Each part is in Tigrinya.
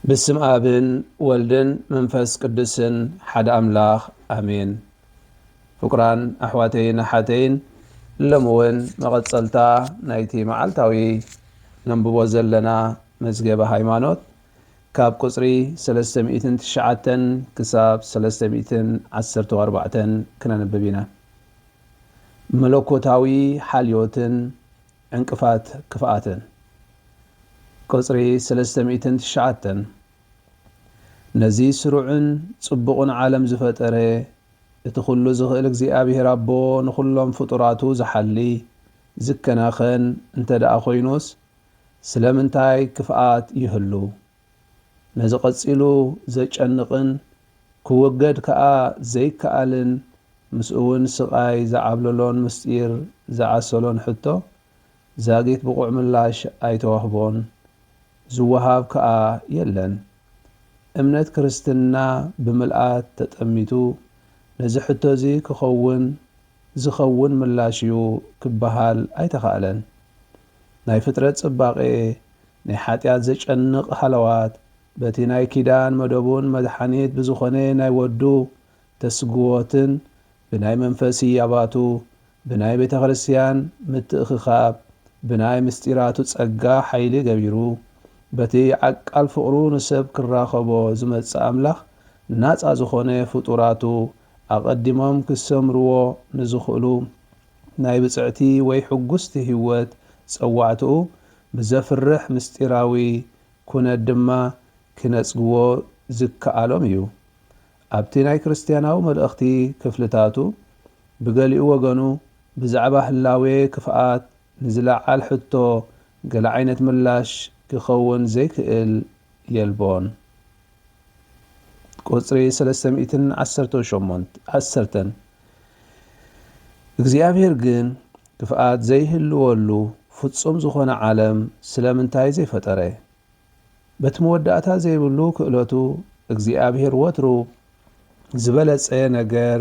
بسم آبن ولدن منفس قدسن حد أملاخ آمين فقران أحواتين حاتين لمون مغتصلتا نايتي معالتاوي ننبو زلنا مزقب هايمانوت كاب قصري 309 كساب 314 كنا نببينا ملوكوتاوي حاليوتن انقفات كفاءاتن قصري 309 نزي سرعن صبقن عالم زفتره اتخلو زخيل እግዚአብሔር አቦ ንኹሎም ፍጡራቱ ዝሐሊ ዝከናኸን እንተ ደኣ ኮይኑስ ስለምንታይ ክፍኣት ይህሉ ነዚ ቀፂሉ ዘጨንቕን ክወገድ ከዓ ዘይከኣልን ምስኡውን ስቃይ ዝዓብለሎን ምስጢር ዝዓሰሎን ሕቶ ዛጊት ብቑዕ ምላሽ ኣይተዋህቦን ዝወሃብ ከዓ የለን እምነት ክርስትና ብምልኣት ተጠሚቱ ነዚ ሕቶ እዚ ዝኸውን ምላሽዩ ክበሃል ኣይተኻእለን ናይ ፍጥረት ጽባቐ ናይ ሓጢኣት ዘጨንቕ ሃለዋት በቲ ናይ ኪዳን መደቡን መድሓኒት ብዝኾነ ናይ ወዱ ተስግዎትን ብናይ መንፈስ ያባቱ ብናይ ቤተ ክርስቲያን ምትእኽኻብ ብናይ ምስጢራቱ ጸጋ ሓይሊ ገቢሩ በቲ ዓቃል ፍቕሩ ንሰብ ክራኸቦ ዝመጽእ ኣምላኽ ናጻ ዝኾነ ፍጡራቱ ኣቐዲሞም ክሰምርዎ ንዝኽእሉ ናይ ብጽዕቲ ወይ ሕጉስቲ ህይወት ጸዋዕትኡ ብዘፍርሕ ምስጢራዊ ኩነት ድማ ክነጽግዎ ዝከኣሎም እዩ ኣብቲ ናይ ክርስቲያናዊ መልእኽቲ ክፍልታቱ ብገሊኡ ወገኑ ብዛዕባ ህላዌ ክፍኣት ንዝለዓል ሕቶ ገለ ዓይነት ምላሽ ክኸውን ዘይክእል የልቦን ቁጽሪ 318 እግዚአብሔር ግን ክፍኣት ዘይህልወሉ ፍጹም ዝኾነ ዓለም ስለምንታይ ዘይፈጠረ በቲ መወዳእታ ዘይብሉ ክእለቱ እግዚአብሔር ወትሩ ዝበለጸ ነገር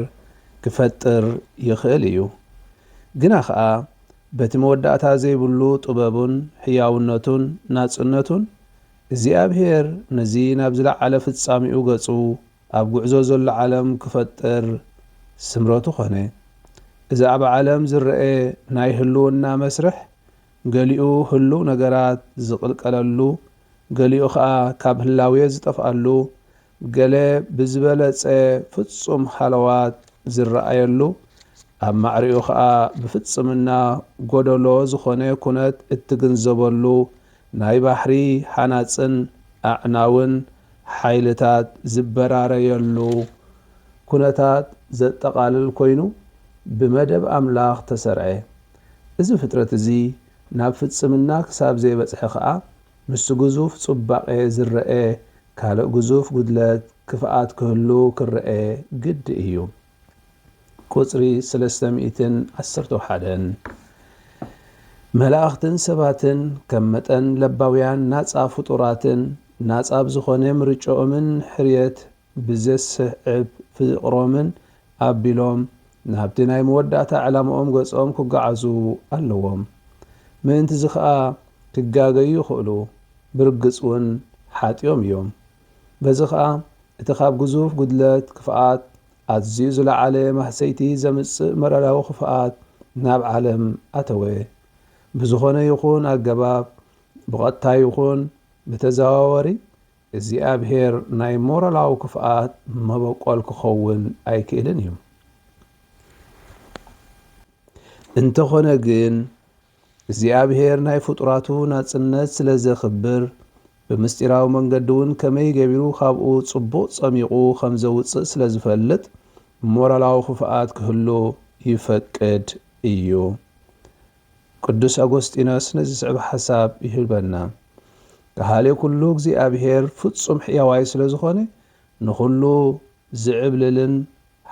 ክፈጥር ይኽእል እዩ ግና ከዓ በቲ መወዳእታ ዘይብሉ ጥበቡን ሕያውነቱን ናጽነቱን እግዚአብሔር ነዚ ናብ ዝለዓለ ፍጻሚኡ ገጹ ኣብ ጉዕዞ ዘሎ ዓለም ክፈጥር ስምረቱ ኾነ እዚ ኣብ ዓለም ዝርአ ናይ ህልውና መስርሕ ገሊኡ ህልው ነገራት ዝቕልቀለሉ ገሊኡ ከዓ ካብ ህላዌ ዝጠፍኣሉ ገለ ብዝበለጸ ፍጹም ሃለዋት ዝረኣየሉ ኣብ ማዕሪኡ ከዓ ብፍጽምና ጎደሎ ዝኾነ ኩነት እትግንዘበሉ ናይ ባሕሪ ሓናፅን ኣዕናውን ሓይልታት ዝበራረየሉ ኩነታት ዘጠቓልል ኮይኑ ብመደብ ኣምላኽ ተሰርዐ እዚ ፍጥረት እዚ ናብ ፍጽምና ክሳብ ዘይበጽሐ ከዓ ምስ ግዙፍ ጽባቐ ዝረአ ካልእ ግዙፍ ጉድለት ክፍኣት ክህሉ ክርአ ግዲ እዩ ቁጽሪ 311 መላእኽትን ሰባትን ከም መጠን ለባውያን ናጻ ፍጡራትን ናጻ ብዝኾነ ምርጮኦምን ሕርየት ብዘስዕብ ፍቕሮምን ኣቢሎም ናብቲ ናይ መወዳእታ ዕላምኦም ገጾም ክጓዓዙ ኣለዎም ምእንቲ እዚ ከዓ ክጋገዩ ይኽእሉ ብርግጽ እውን ሓጢኦም እዮም በዚ ከዓ እቲ ካብ ግዙፍ ጉድለት ክፍኣት ኣዝዩ ዝለዓለ ማህሰይቲ ዘምጽእ መረዳዊ ክፍኣት ናብ ዓለም ኣተወ ብዝኾነ ይኹን ኣገባብ ብቐጥታ ይኹን ብተዘዋወሪ እግዚአብሔር ናይ ሞራላዊ ክፍኣት መበቆል ክኸውን ኣይክእልን እዩ እንተኾነ ግን እግዚአብሔር ናይ ፍጡራቱ ናጽነት ስለ ዘኽብር ብምስጢራዊ መንገዲ እውን ከመይ ገቢሩ ካብኡ ጽቡቕ ጸሚቑ ከም ዘውፅእ ስለ ዝፈልጥ ሞራላዊ ክፍኣት ክህሉ ይፈቅድ እዩ ቅዱስ አጎስጢኖስ ነዚ ስዕብ ሓሳብ ይህበና ካህሊ ኩሉ እግዚአብሔር ፍጹም ሕያዋይ ስለ ዝኾነ ንኹሉ ዝዕብልልን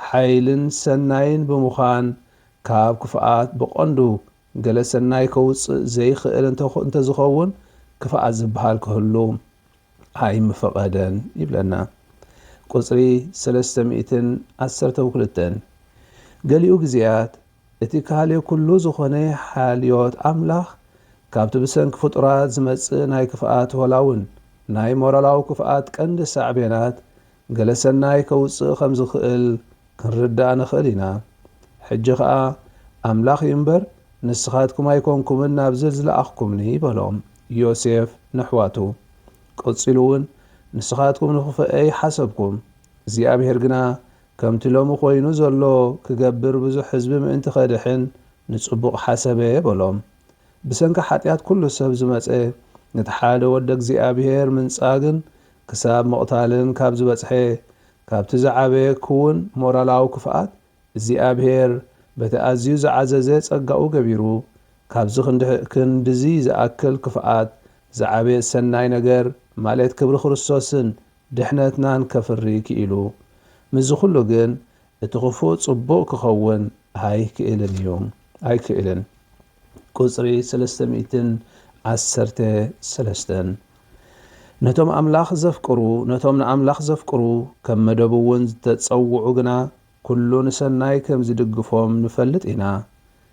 ሓይልን ሰናይን ብምዃን ካብ ክፍኣት ብቐንዱ ገለ ሰናይ ከውፅእ ዘይኽእል እንተዝኸውን ክፍኣት ዝበሃል ክህሉ ኣይምፈቐደን ይብለና ቁጽሪ 312 ገሊኡ ጊዜያት እቲ ካህሊ ኩሉ ዝኾነ ሓልዮት ኣምላኽ ካብቲ ብሰንኪ ፍጡራት ዝመጽእ ናይ ክፍኣት ወላውን ናይ ሞራላዊ ክፍኣት ቀንዲ ሳዕቤናት ገለ ሰናይ ከውፅእ ከም ዝኽእል ክንርዳእ ንኽእል ኢና። ሕጂ ከዓ ኣምላኽ እምበር ንስኻትኩም ኣይኮንኩምን ናብ ዝለኣኽኩምኒ በሎም ዮሴፍ ንሕዋቱ። ቀፂሉ እውን ንስኻትኩም ንኽፍአይ ሓሰብኩም፣ እግዚኣብሔር ግና ከምቲ ሎሚ ኮይኑ ዘሎ ክገብር ብዙሕ ህዝቢ ምእንቲ ኸድሕን ንጽቡቕ ሓሰበ በሎም። ብሰንኪ ሓጢኣት ኩሉ ሰብ ዝመፀ ነቲ ሓደ ወደ እግዚኣብሔር ምንጻግን ክሳብ መቕታልን ካብ ዝበጽሐ ካብቲ ዝዓበየ ክውን ሞራላዊ ክፍኣት እግዚኣብሔር በቲ ኣዝዩ ዝዓዘዘ ጸጋኡ ገቢሩ ካብዚ ክንድዚ ዝኣክል ክፍኣት ዝዓበየ ሰናይ ነገር ማለት ክብሪ ክርስቶስን ድሕነትናን ከፍሪ ክኢሉ። ምዝ ኩሉ ግን እቲ ክፉእ ጽቡቕ ክኸውን ኣይክእልን። ቁጽሪ 313 ነቶም ንኣምላኽ ዘፍቅሩ ከም መደቡ እውን ዝተጸውዑ ግና ኩሉ ንሰናይ ከም ዝድግፎም ንፈልጥ ኢና።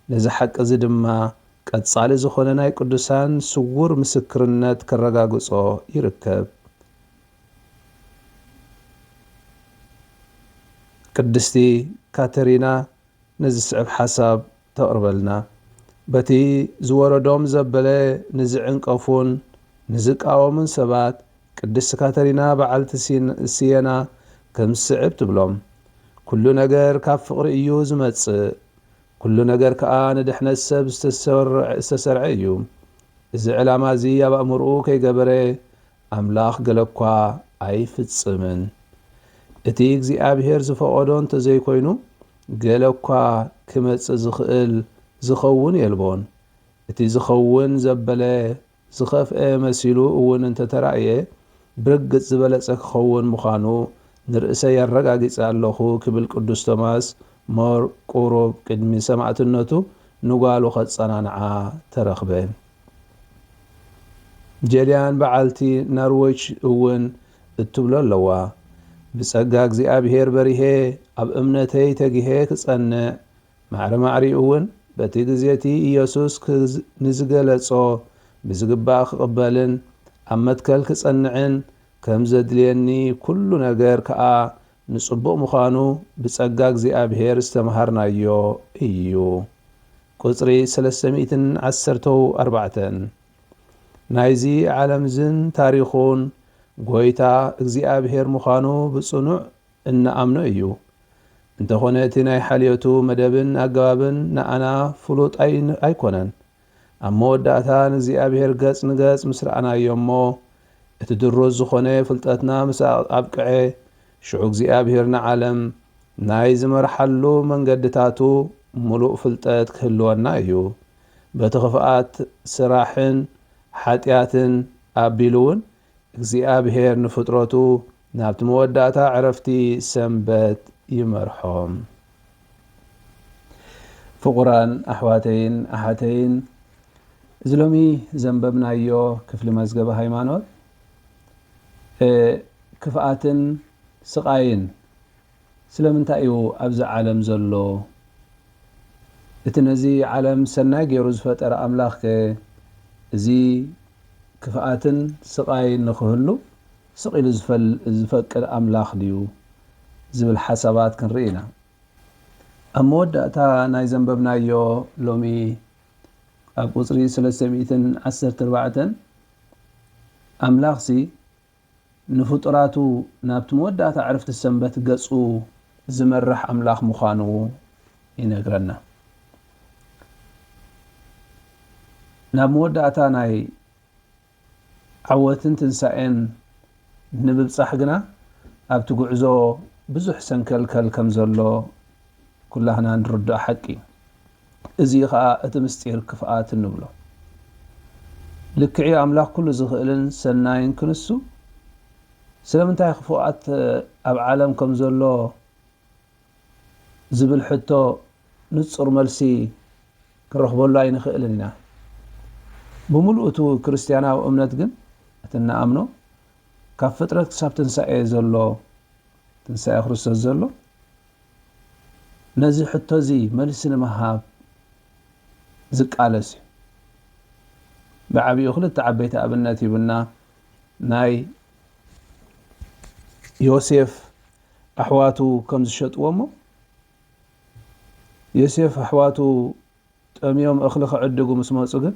ነዚ ሓቂ እዚ ድማ ቀጻሊ ዝኾነ ናይ ቅዱሳን ስውር ምስክርነት ከረጋግጾ ይርከብ። ቅድስቲ ካተሪና ነዚ ስዕብ ሓሳብ ተቕርበልና። በቲ ዝወረዶም ዘበለ ንዝዕንቀፉን ንዝቃወሙን ሰባት ቅድስቲ ካተሪና በዓልቲ ሲየና ከም ስዕብ ትብሎም። ኩሉ ነገር ካብ ፍቕሪ እዩ ዝመጽእ፣ ኩሉ ነገር ከዓ ንድሕነት ሰብ ዝተሰርዐ እዩ። እዚ ዕላማ እዚ ኣብ ኣእምርኡ ከይገበረ ኣምላኽ ገለኳ ኣይፍጽምን። እቲ እግዚኣብሔር ዝፈቐዶ እንተዘይኮይኑ ገለኳ ክመጽእ ዝኽእል ዝኸውን የልቦን። እቲ ዝኸውን ዘበለ ዝኸፍአ መሲሉ እውን እንተተራእየ ብርግጽ ዝበለጸ ክኸውን ምዃኑ ንርእሰ የረጋጊጸ ኣለኹ ክብል ቅዱስ ቶማስ ሞር ቁሩብ ቅድሚ ሰማዕትነቱ ንጓሉ ኸጸናንዓ ተረኽበ። ጀልያን በዓልቲ ናርዌጅ እውን እትብሎ ኣለዋ። ብጸጋ እግዚኣብሔር በሪሄ ኣብ እምነተይ ተጊሄ ክጸንዕ ማዕረ ማዕሪኡ እውን በቲ ግዜቲ ኢየሱስ ንዝገለጾ ብዝግባእ ክቕበልን ኣብ መትከል ክጸንዕን ከም ዘድልየኒ ኩሉ ነገር ከዓ ንጽቡቕ ምዃኑ ብጸጋ እግዚኣብሔር ዝተምሃርናዮ እዩ። ቁጽሪ 314 ናይዚ ዓለምዝን ታሪኹን ጐይታ እግዚኣብሔር ምዃኑ ብጽኑዕ እናኣምኖ እዩ። እንተኾነ እቲ ናይ ሓልዮቱ መደብን ኣገባብን ንኣና ፍሉጥ ኣይኮነን። ኣብ መወዳእታ ንእግዚኣብሔር ገጽ ንገጽ ምስ ረኣናዮ እሞ እቲ ድሩዝ ዝኾነ ፍልጠትና ምስ ኣብቅዐ ሽዑ እግዚኣብሔር ንዓለም ናይ ዝመርሓሉ መንገድታቱ ሙሉእ ፍልጠት ክህልወና እዩ። በቲ ክፍኣት ስራሕን ሓጢኣትን ኣቢሉ እውን እግዚኣብሔር ንፍጥረቱ ናብቲ መወዳእታ ዕረፍቲ ሰንበት ይመርሖም። ፍቑራን ኣሕዋተይን ኣሓተይን እዚ ሎሚ ዘንበብናዮ ክፍሊ መዝገበ ሃይማኖት ክፍኣትን ስቃይን ስለምንታይ እዩ ኣብዚ ዓለም ዘሎ? እቲ ነዚ ዓለም ሰናይ ገይሩ ዝፈጠረ ኣምላኽ እዚ ክፍኣትን ስቃይን ንኽህሉ ስቂሉ ዝፈቅድ ኣምላኽ ድዩ ዝብል ሓሳባት ክንርኢ ኢና። ኣብ መወዳእታ ናይ ዘንበብናዮ ሎሚ ኣብ ቁጽሪ 314 ኣምላኽሲ ንፍጡራቱ ናብቲ መወዳእታ ዕረፍቲ ሰንበት ገጹ ዝመርሕ ኣምላኽ ምዃኑ ይነግረና። ናብ መወዳእታ ናይ ዓወትን ትንሳኤን ንምብጻሕ ግና ኣብቲ ጉዕዞ ብዙሕ ሰንከልከል ከም ዘሎ ኩላህና ንርዳእ ሓቂ። እዚ ከዓ እቲ ምስጢር ክፍኣት እንብሎ ልክዕ ኣምላኽ ኩሉ ዝኽእልን ሰናይን ክንሱ ስለምንታይ ክፍኣት ኣብ ዓለም ከም ዘሎ ዝብል ሕቶ ንጹር መልሲ ክረኽበሉ ኣይንኽእልን ኢና። ብምሉእቱ ክርስትያናዊ እምነት ግን እቲ ንኣምኖ ካብ ፍጥረት ክሳብ ትንሳኤ ዘሎ ትንሳኤ ክርስቶስ ዘሎ ነዚ ሕቶ እዚ መልሲ ንምሃብ ዝቃለስ እዩ። ብዓብዪ ክልተ ዓበይቲ ኣብነት ይብና። ناي يوسف أحواتو كم زشت ومو يوسف أحواتو أميوم أخلق عدقو مسمو صغن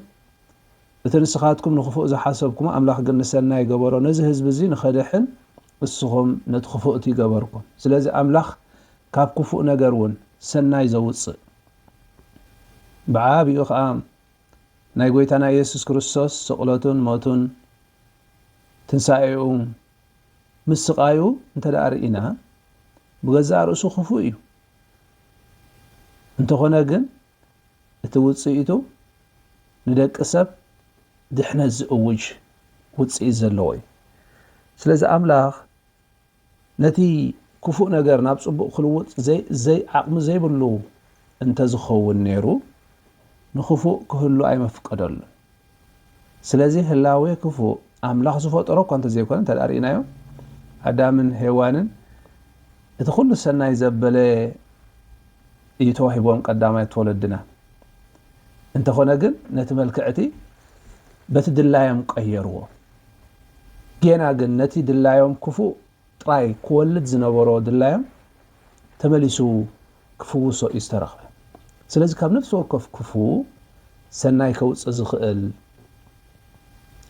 እተንስኻትኩም ንኽፉእ ዝሓሰብኩም ኣምላኽ ግን ንሰናይ ገበሮ ነዚ ህዝቢ እዚ ንኸድሕን እስኹም ነቲ ክፉእቲ ይገበርኩም ስለዚ ኣምላኽ ካብ ክፉእ ነገር እውን ሰናይ ዘውፅእ ብዓብኡ ከዓ ናይ ጎይታና ኢየሱስ ክርስቶስ ስቕለቱን ሞቱን ትንሳኤኡ ምስ ስቃዩ እንተደኣ ርኢና ብገዛእ ርእሱ ክፉእ እዩ እንተኾነ ግን እቲ ውፅኢቱ ንደቂ ሰብ ድሕነት ዝእውጅ ውፅኢት ዘለዎ እዩ ስለዚ ኣምላኽ ነቲ ክፉእ ነገር ናብ ፅቡቕ ክልውጥ ዓቕሚ ዘይብሉ እንተዝኸውን ነይሩ ንክፉእ ክህሉ ኣይመፍቀደሉን ስለዚ ህላዌ ክፉእ ኣምላኽ ዝፈጠሮ እኳ እንተዘይኮነ እንተደኣ ርኢናዮ ኣዳምን ሄዋንን እቲ ኩሉ ሰናይ ዘበለ እዩ ተዋሂቦም ቀዳማይ ተወለድና እንተኾነ ግን ነቲ መልክዕቲ በቲ ድላዮም ቀየርዎ ገና ግን ነቲ ድላዮም ክፉእ ጥራይ ክወልድ ዝነበሮ ድላዮም ተመሊሱ ክፍውሶ እዩ ዝተረኸበ ስለዚ ካብ ነፍሲ ወከፍ ክፉእ ሰናይ ከውፅእ ዝኽእል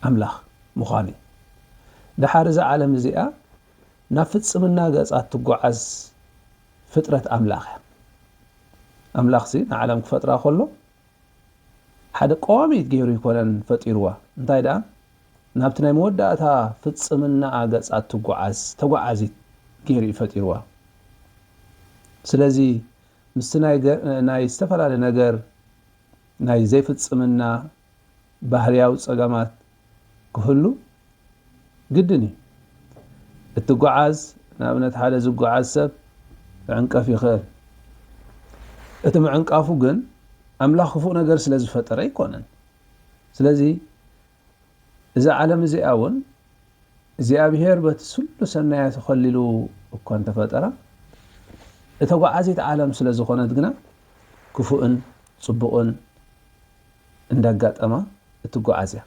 ኣምላኽ ምዃኑ እዩ ድሓር እዛ ዓለም እዚኣ ናብ ፍፅምና ገጻት ትጓዓዝ ፍጥረት ኣምላኽ እያ ኣምላኽ ሲ ንዓለም ክፈጥራ ከሎ ሓደ ቀዋሚት ገይሩ ይኮነን ፈጢርዋ እንታይ ደኣ ናብቲ ናይ መወዳእታ ፍፅምና ገጻት ትጓዓዝ ተጓዓዚት ገይሩ ይፈጢርዋ ስለዚ ምስቲ ናይ ዝተፈላለየ ነገር ናይ ዘይፍፅምና ባህርያዊ ፀገማት ክህሉ ግድን እዩ እትጓዓዝ ንኣብነት ሓደ ዝጓዓዝ ሰብ ዕንቀፍ ይኽእል እቲ ምዕንቃፉ ግን ኣምላኽ ክፉእ ነገር ስለ ዝፈጠረ ይኮነን ስለዚ እዚ ዓለም እዚኣ እውን እግዚኣብሔር በቲ ስሉ ሰናያት ተኸሊሉ እኳ እንተፈጠራ እተጓዓዚት ዓለም ስለ ዝኾነት ግና ክፉእን ፅቡቕን እንዳጋጠማ እትጓዓዝ እያ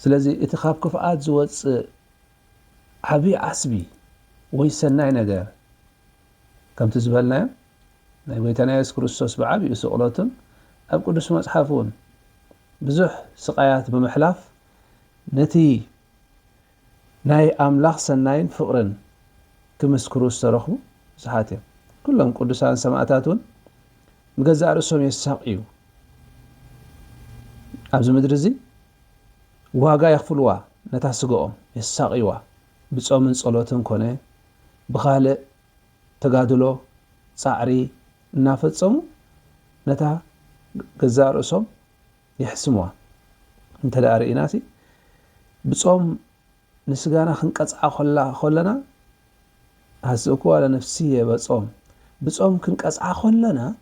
ስለዚ እቲ ካብ ክፍኣት ዝወፅእ ዓብዪ ዓስቢ ወይ ሰናይ ነገር ከምቲ ዝበልናዮ ናይ ጎይታና ኢየሱስ ክርስቶስ ብዓብኡ ስቕለቱን ኣብ ቅዱስ መፅሓፍ እውን ብዙሕ ስቃያት ብምሕላፍ ነቲ ናይ ኣምላኽ ሰናይን ፍቕርን ክምስክሩ ዝተረኽቡ ብዙሓት እዮም ኩሎም ቅዱሳን ሰማዕታት እውን ንገዛእ ርእሶም የሳቅዩ ኣብዚ ምድሪ እዚ ዋጋ የኽፍልዋ ነታ ስግኦም የሳቅይዋ ብፆምን ጸሎትን ኮነ ብኻልእ ተጋድሎ ፃዕሪ እናፈጸሙ ነታ ገዛእ ርእሶም يحسموا انت لا رئيناسي بصوم نسغانا خنقصع خلنا هسكو على نفسيه بصوم كنقصع خلنا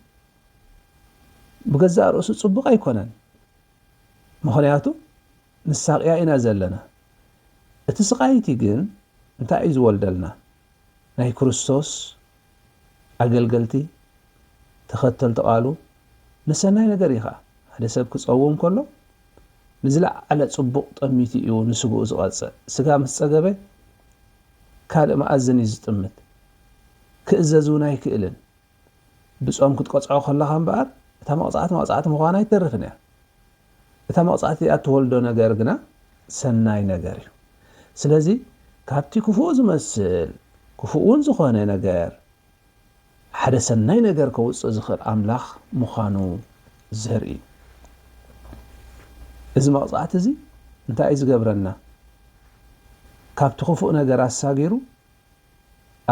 بغزا رؤسو صبق يكونن مخنياتو نساقيا انا زلنا اتسقايتي جن انت عايز ولدلنا ناي كريستوس اغلغلتي تختل تقالو نسناي ነገር ይኻ ሓደ ሰብ ክጸውም ከሎ ንዝለዓለ ጽቡቕ ጠሚቲ እዩ ንስጉኡ ዝቐጽእ ስጋ ምስ ጸገበ ካልእ ማኣዝን እዩ ዝጥምት ክእዘዙን ኣይክእልን ብጾም ክትቆጽዖ ከለኻ እምበኣር እታ መቕጻዕቲ ምዃና ይተርፍን እያ እታ መቕጻዕቲ እትወልዶ ነገር ግና ሰናይ ነገር እዩ ስለዚ ካብቲ ክፉእ ዝመስል ክፉእውን ዝኾነ ነገር ሓደ ሰናይ ነገር ከውፅእ ዝኽእል ኣምላኽ ምዃኑ ዘርኢ እዚ መቕጻዕቲ እዚ እንታይ እዩ ዝገብረና ካብቲ ክፉእ ነገር ኣሳጊሩ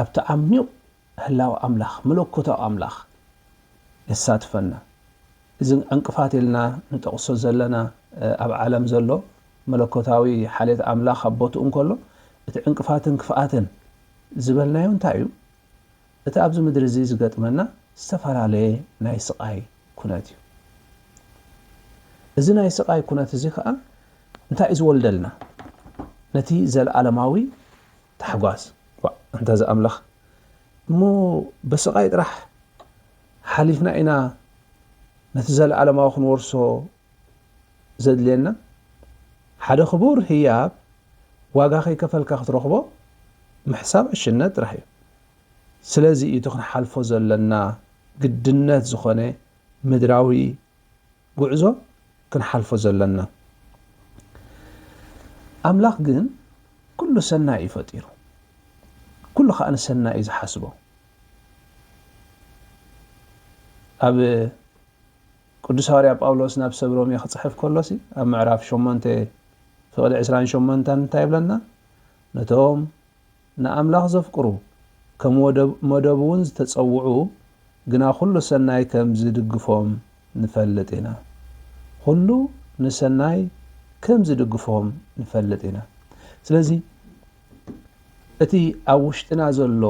ኣብቲ ዓሚቕ ህላዊ ኣምላኽ መለኮታዊ ኣምላኽ የሳትፈና እዚ ዕንቅፋት ኢልና ንጠቕሶ ዘለና ኣብ ዓለም ዘሎ መለኮታዊ ሓልየት ኣምላኽ ኣቦትኡ እንከሎ እቲ ዕንቅፋትን ክፍኣትን ዝበልናዮ እንታይ እዩ እቲ ኣብዚ ምድሪ እዚ ዝገጥመና ዝተፈላለየ ናይ ስቃይ ኩነት እዩ እዚ ናይ ስቃይ ኩነት እዚ ከዓ እንታይ እዩ ዝወልደልና ነቲ ዘለዓለማዊ ተሕጓስ እንተ ዝኣምላኽ እሞ በስቃይ ጥራሕ ሓሊፍና ኢና ነቲ ዘለዓለማዊ ክንወርሶ ዘድልየና ሓደ خبور ህያብ ዋጋ ከይከፈልካ ክትረኽቦ ምሕሳብ ዕሽነት ጥራሕ እዩ ስለዚ እቲ ክንሓልፎ ዘለና ግድነት ዝኾነ ምድራዊ ጉዕዞ ክንሓልፎ ዘለና ኣምላኽ ግን ኩሉ ሰናይ እዩ ፈጢሩ ኩሉ ከዓ ንሰናይ እዩ ዝሓስቦ ኣብ ቅዱስ ሐዋርያ ጳውሎስ ናብ ሰብ ሮሜ ክጽሕፍ ከሎሲ ኣብ ምዕራፍ 8 ፍቕዲ 28 እንታይ ይብለና ነቶም ንኣምላኽ ዘፍቅሩ ከም መደቡ እውን ዝተጸውዑ ግና ኩሉ ሰናይ ከም ዝድግፎም ንፈልጥ ኢና ኩሉ ንሰናይ ከም ዝድግፎም ንፈልጥ ኢና ስለዚ እቲ ኣብ ውሽጥና ዘሎ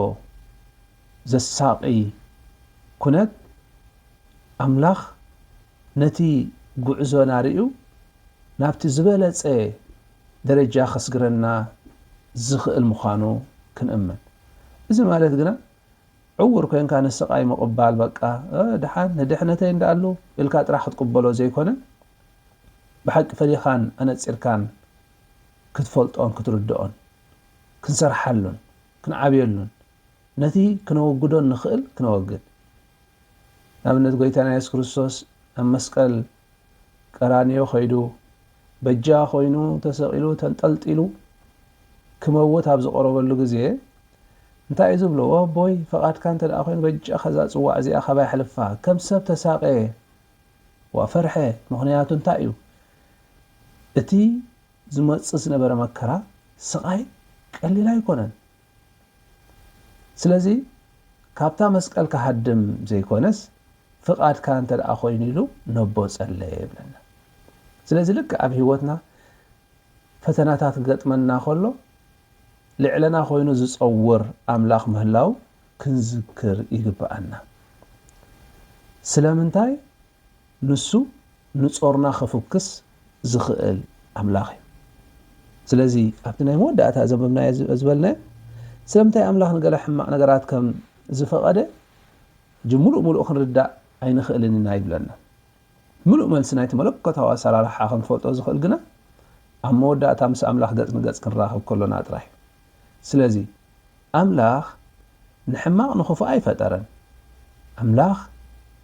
ዘሳቂ ኩነት ኣምላኽ ነቲ ጉዕዞና ርዩ ናብቲ ዝበለጸ ደረጃ ከስግረና ዝኽእል ምዃኑ ክንእመን እዚ ማለት ግና ዕውር ኮይንካ ንስቃይ መቕባል በቃ ድሓን ንድሕነተይ እንዳሉ ኢልካ ጥራሕ ክትቅበሎ ዘይኮነ ብሓቂ ፈሊኻን ኣነፂርካን ክትፈልጦን ክትርድኦን ክንሰርሓሉን ክንዓብየሉን ነቲ ክነወግዶን ንኽእል ክነወግድ ናብነት ጎይታና ኢየሱስ ክርስቶስ ኣብ መስቀል ቀራንዮ ኸይዱ በጃ ኮይኑ ተሰቂሉ ተንጠልጢሉ ክመውት ኣብ ዝቐረበሉ ግዜ እንታይ እዩ ዝብሎ ቦይ ፈቃድካ እንተ ደኣ ኮይኑ በጃ ከዛ ጽዋዕ እዚኣ ኸባይ ሕልፋ ከም ሰብ ተሳቀ ወፈርሐ ምኽንያቱ እንታይ እዩ እቲ ዝመጽእ ዝነበረ መከራ ስቃይ ቀሊል ኣይኮነን ስለዚ ካብታ መስቀል ከሃድም ዘይኮነስ ፍቃድካ እንተ ደኣ ኮይኑ ኢሉ ነቦ ጸለየ ይብለና ስለዚ ልክ ኣብ ህይወትና ፈተናታት ገጥመና ከሎ ልዕለና ኮይኑ ዝጸውር ኣምላኽ ምህላው ክንዝክር ይግባአና ስለምንታይ ንሱ ንጾርና ክፍክስ ዝኽእል ኣምላኽ እዩ ስለዚ ኣብቲ ናይ መወዳእታ ዘመብና ዝበልና ስለምንታይ ኣምላኽ ንገለ ሕማቕ ነገራት ከም ዝፈቐደ ሙሉእ ክንርዳእ ኣይንኽእልን ኢና ይብለና ሙሉእ መልሲ ናይቲ መለኮታዊ ኣሰራርሓ ክንፈልጦ ዝኽእል ግና ኣብ መወዳእታ ምስ ኣምላኽ ገጽ ንገጽ ክንራኸብ ከሎና ጥራሕ ስለዚ ኣምላኽ ንሕማቕ ንኽፉእ ኣይፈጠረን ኣምላኽ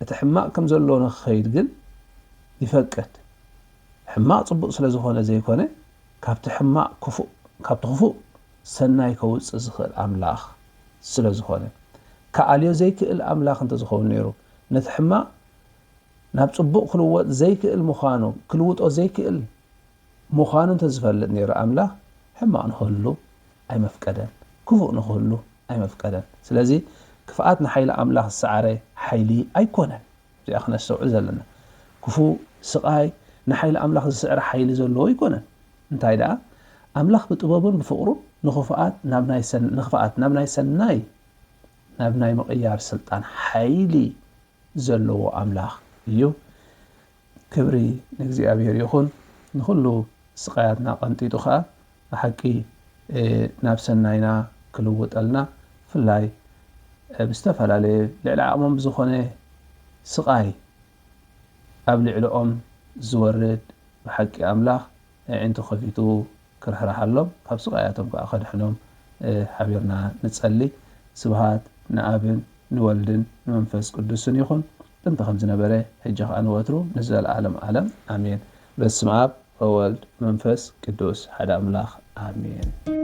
እቲ ሕማቕ ከም ዘሎ ንኽኸይድ ግን ይፈቅድ ሕማቕ ጽቡቕ ስለ ዝኾነ ዘይኮነ ካብቲ ሕማቕ ክፉእ ካብቲ ክፉእ ሰናይ ከውፅእ ዝኽእል ኣምላኽ ስለ ዝኾነ ከኣልዮ ዘይክእል ኣምላኽ እንተዝኸውን ነይሩ ነቲ ሕማቕ ናብ ጽቡቕ ክልወጥ ዘይክእል ምዃኑ ክልውጦ ዘይክእል ምዃኑ እንተዝፈልጥ ነይሩ ኣምላኽ ሕማቕ ንኽህሉ ኣይመፍቀደን ክፉእ ንኽህሉ ኣይመፍቀደን ስለዚ ክፍኣት ንሓይሊ ኣምላኽ ዝሰዓረ ሓይሊ ኣይኮነን እዚኣ ክነስተውዕል ዘለና ክፉእ ስቃይ ንሓይሊ ኣምላኽ ዝስዕረ ሓይሊ ዘለዎ ኣይኮነን እንታይ ደኣ ኣምላኽ ብጥበቡን ብፍቕሩን ንኽፍኣት ናብ ናይ ሰናይ ናብ ናይ ምቕያር ስልጣን ሓይሊ ዘለዎ ኣምላኽ እዩ ክብሪ ንእግዚኣብሔር ይኹን ንኹሉ ስቃያትና ቀንጢጡ ከዓ ብሓቂ ናብ ሰናይና ክልውጠልና ፍላይ ብዝተፈላለየ ልዕሊ ዓቕሞም ዝኾነ ስቃይ ኣብ ልዕሊኦም ዝወርድ ብሓቂ ኣምላኽ ዕንቱ ከፊቱ ክርሕራሓሎም ካብ ስቃያቶም ከዓ ከድሕኖም ሓቢርና ንጸሊ ስብሃት ንኣብን ንወልድን ንመንፈስ ቅዱስን ይኹን ጥንተ ከም ዝነበረ ሕጂ ከዓ ንወትሩ ንዘለዓለም ዓለም ኣሜን በስመ አብ ወወልድ መንፈስ ቅዱስ ሓደ ኣምላኽ ኣሜን